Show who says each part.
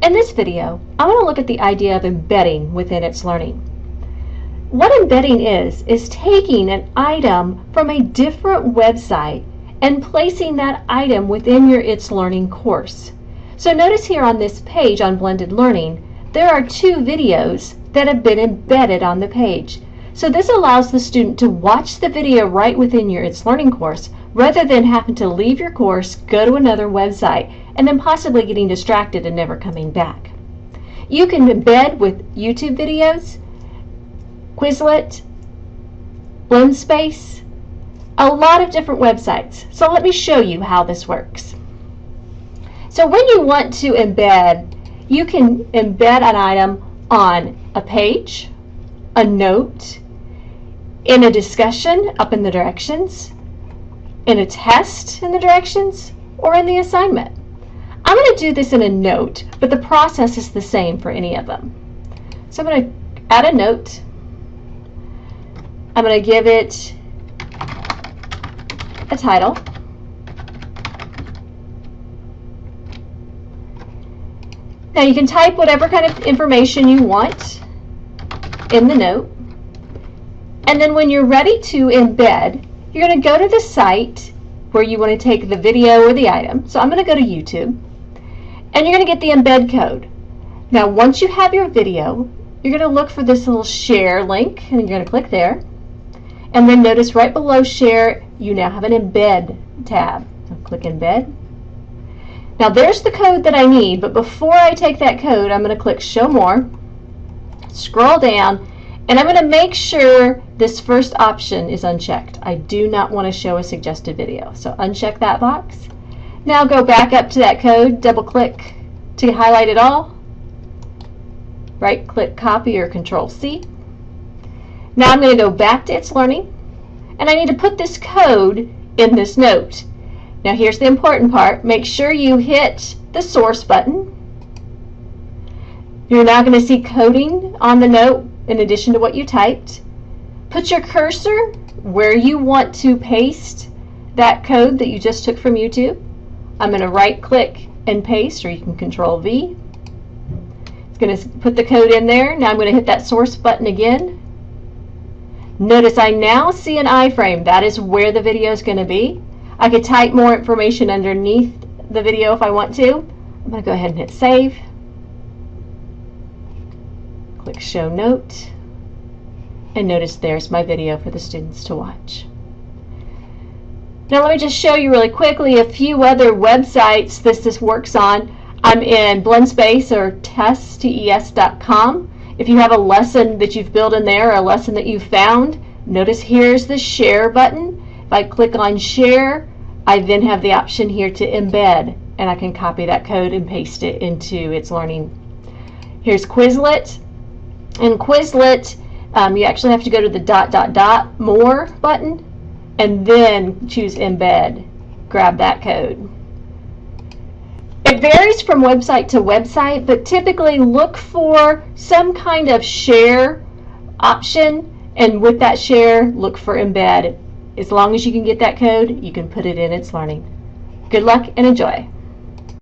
Speaker 1: In this video, I want to look at the idea of embedding within itslearning. What embedding is taking an item from a different website and placing that item within your itslearning course. So notice here on this page on blended learning, there are two videos that have been embedded on the page. So this allows the student to watch the video right within your itslearning course rather than having to leave your course, go to another website, and then possibly getting distracted and never coming back. You can embed with YouTube videos, Quizlet, Blenspace, a lot of different websites. So let me show you how this works. So when you want to embed, you can embed an item on a page, a note, in a discussion up in the directions, in a test in the directions, or in the assignment. I'm going to do this in a note, but the process is the same for any of them. So I'm going to add a note. I'm going to give it a title. Now you can type whatever kind of information you want in the note. And then when you're ready to embed, you're going to go to the site where you want to take the video or the item. So I'm going to go to YouTube. And you're going to get the embed code. Now once you have your video, you're going to look for this little share link, and you're going to click there. And then notice right below share, you now have an embed tab. So click embed. Now there's the code that I need, but before I take that code, I'm going to click show more, scroll down, and I'm going to make sure this first option is unchecked. I do not want to show a suggested video. So uncheck that box. Now go back up to that code, double click to highlight it all. Right click copy or control C. Now I'm going to go back to itslearning, and I need to put this code in this note. Now here's the important part. Make sure you hit the source button. You're now going to see coding on the note in addition to what you typed. Put your cursor where you want to paste that code that you just took from YouTube. I'm going to right click and paste, or you can control V. It's going to put the code in there. Now I'm going to hit that source button again. Notice I now see an iframe. That is where the video is going to be. I could type more information underneath the video if I want to. I'm going to go ahead and hit save. Click show note. And notice there's my video for the students to watch. Now let me just show you really quickly a few other websites this works on. I'm in Blenspace or tes.com. If you have a lesson that you've built in there or a lesson that you've found, notice here's the share button. If I click on share, I then have the option here to embed, and I can copy that code and paste it into itslearning. Here's Quizlet. In Quizlet, you actually have to go to the ... more button and then choose embed. Grab that code. It varies from website to website, but typically look for some kind of share option, and with that share, look for embed. As long as you can get that code, you can put it in itslearning. Good luck and enjoy.